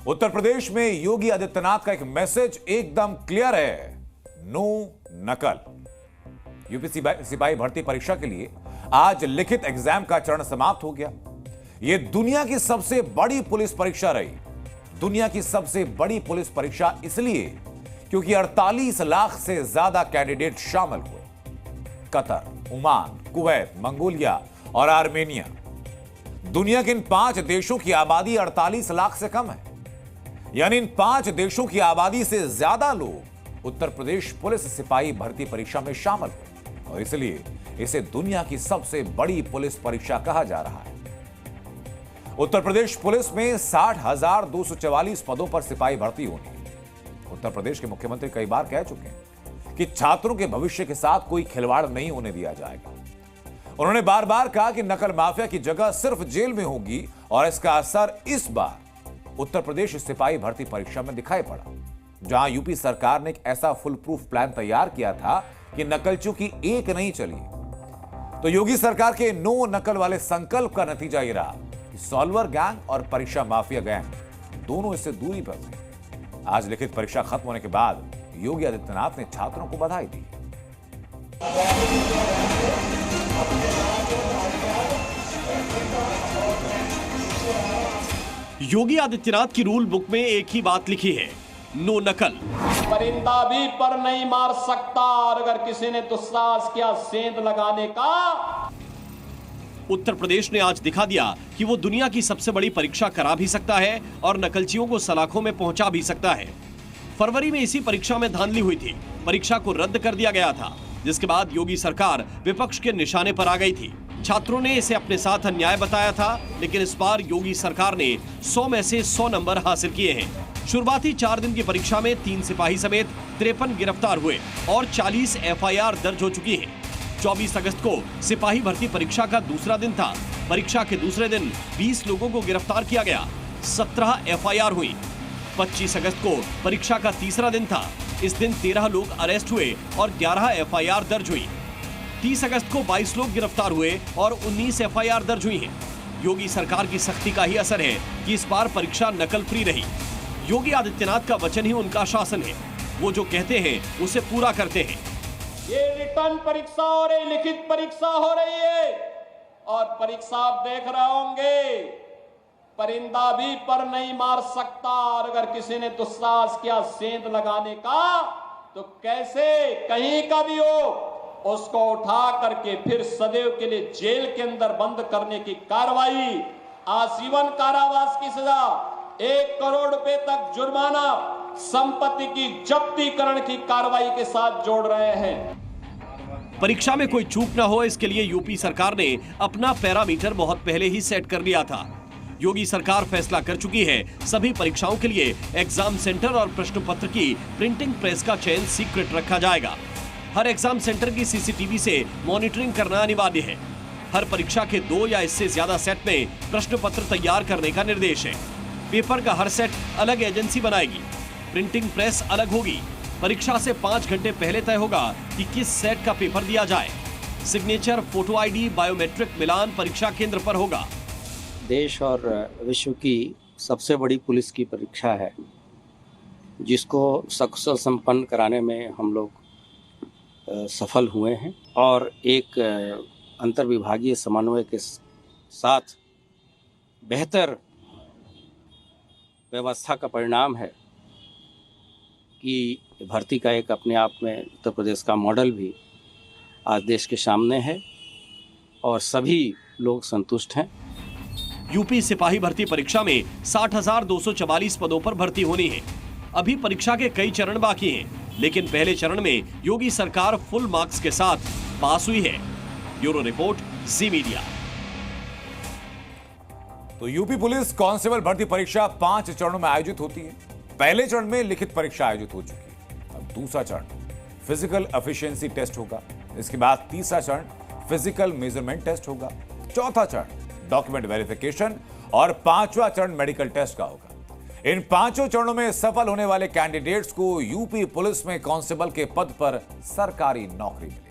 उत्तर प्रदेश में योगी आदित्यनाथ का एक मैसेज एकदम क्लियर है, नो नकल। यूपी सिपाही भर्ती परीक्षा के लिए आज लिखित एग्जाम का चरण समाप्त हो गया। यह दुनिया की सबसे बड़ी पुलिस परीक्षा रही। दुनिया की सबसे बड़ी पुलिस परीक्षा इसलिए क्योंकि 48 लाख से ज्यादा कैंडिडेट शामिल हुए। कतर, ओमान, कुवैत, मंगोलिया और आर्मेनिया, दुनिया के इन 5 देशों की आबादी 48 लाख से कम है। यानी इन 5 देशों की आबादी से ज्यादा लोग उत्तर प्रदेश पुलिस सिपाही भर्ती परीक्षा में शामिल हुए और इसलिए इसे दुनिया की सबसे बड़ी पुलिस परीक्षा कहा जा रहा है। उत्तर प्रदेश पुलिस में 60,244 पदों पर सिपाही भर्ती होनी है। उत्तर प्रदेश के मुख्यमंत्री कई बार कह चुके हैं कि छात्रों के भविष्य के साथ कोई खिलवाड़ नहीं होने दिया जाएगा। उन्होंने बार बार कहा कि नकल माफिया की जगह सिर्फ जेल में होगी और इसका असर इस बार उत्तर प्रदेश सिपाही भर्ती परीक्षा में दिखाई पड़ा, जहां यूपी सरकार ने एक ऐसा फुल प्रूफ प्लान तैयार किया था कि नकलचियों की एक नहीं चली। तो योगी सरकार के नो नकल वाले संकल्प का नतीजा यह रहा कि सॉल्वर गैंग और परीक्षा माफिया गैंग दोनों इससे दूरी पर थे। आज लिखित परीक्षा खत्म होने के बाद योगी आदित्यनाथ ने छात्रों को बधाई दी। योगी आदित्यनाथ की रूल बुक में एक ही बात लिखी है, नो नकल। परिंदा भी पर नहीं मार सकता और अगर किसी ने दुस्साहस किया सेंध लगाने का। उत्तर प्रदेश ने आज दिखा दिया कि वो दुनिया की सबसे बड़ी परीक्षा करा भी सकता है और नकलचियों को सलाखों में पहुंचा भी सकता है। फरवरी में इसी परीक्षा में धांधली हुई थी। परीक्षा को रद्द कर दिया गया था, जिसके बाद योगी सरकार विपक्ष के निशाने पर आ गई थी। छात्रों ने इसे अपने साथ अन्याय बताया था, लेकिन इस बार योगी सरकार ने 100 में से 100 नंबर हासिल किए हैं। शुरुआती 4 दिन की परीक्षा में 3 सिपाही समेत 53 गिरफ्तार हुए और 40 FIR दर्ज हो चुकी है। 24 अगस्त को सिपाही भर्ती परीक्षा का दूसरा दिन था। परीक्षा के दूसरे दिन 20 लोगों को गिरफ्तार किया गया, 17 FIR हुई। 25 अगस्त को परीक्षा का तीसरा दिन था। इस दिन 13 लोग अरेस्ट हुए और 11 FIR दर्ज हुई। 30 अगस्त को 22 लोग गिरफ्तार हुए और 19 FIR दर्ज हुई हैं। योगी सरकार की सख्ती का ही असर है कि इस बार परीक्षा नकल फ्री रही। योगी आदित्यनाथ का वचन ही उनका शासन है। वो जो कहते हैं उसे पूरा करते हैं। ये रिटर्न परीक्षा हो रही, लिखित परीक्षा हो रही है और परीक्षा आप देख रहे होंगे, परिंदा भी पर नहीं मार सकता और अगर किसी ने दुस्साहस किया सेंध लगाने का तो कैसे कहीं का भी हो उसको उठा करके फिर सदैव के लिए जेल के अंदर बंद करने की कार्रवाई, आजीवन कारावास की सजा, 1 करोड़ रुपए तक जुर्माना, संपत्ति की जब्तीकरण की कार्रवाई के साथ जोड़ रहे हैं। परीक्षा में कोई चूक न हो, इसके लिए यूपी सरकार ने अपना पैरामीटर बहुत पहले ही सेट कर लिया था। योगी सरकार फैसला कर चुकी है, सभी परीक्षाओं के लिए एग्जाम सेंटर और प्रश्न पत्र की प्रिंटिंग प्रेस का चयन सीक्रेट रखा जाएगा। हर एग्जाम सेंटर की CCTV से मॉनिटरिंग करना अनिवार्य है। हर परीक्षा के 2 या इससे ज्यादा सेट में प्रश्न पत्र तैयार करने का निर्देश है। पेपर का हर सेट अलग एजेंसी बनाएगी। प्रिंटिंग प्रेस अलग होगी। परीक्षा से 5 घंटे पहले तय होगा कि किस सेट का पेपर दिया जाए। सिग्नेचर, फोटो ID, बायोमेट्रिक मिलान परीक्षा केंद्र पर होगा। देश और विश्व की सबसे बड़ी पुलिस की परीक्षा है, जिसको सकुशल संपन्न कराने में हम लोग सफल हुए हैं और एक अंतर्विभागीय समन्वय के साथ बेहतर व्यवस्था का परिणाम है कि भर्ती का एक अपने आप में उत्तर प्रदेश का मॉडल भी आज देश के सामने है और सभी लोग संतुष्ट हैं। यूपी सिपाही भर्ती परीक्षा में 60,244 पदों पर भर्ती होनी है। अभी परीक्षा के कई चरण बाकी हैं, लेकिन पहले चरण में योगी सरकार फुल मार्क्स के साथ पास हुई है। ब्यूरो रिपोर्ट, जी मीडिया। तो यूपी पुलिस कांस्टेबल भर्ती परीक्षा 5 चरणों में आयोजित होती है। पहले चरण में लिखित परीक्षा आयोजित हो चुकी है। अब दूसरा चरण फिजिकल एफिशिएंसी टेस्ट होगा। इसके बाद तीसरा चरण फिजिकल मेजरमेंट टेस्ट होगा। चौथा चरण डॉक्यूमेंट वेरिफिकेशन और 5वां चरण मेडिकल टेस्ट का होगा। इन 5 चरणों में सफल होने वाले कैंडिडेट्स को यूपी पुलिस में कांस्टेबल के पद पर सरकारी नौकरी मिलेगी।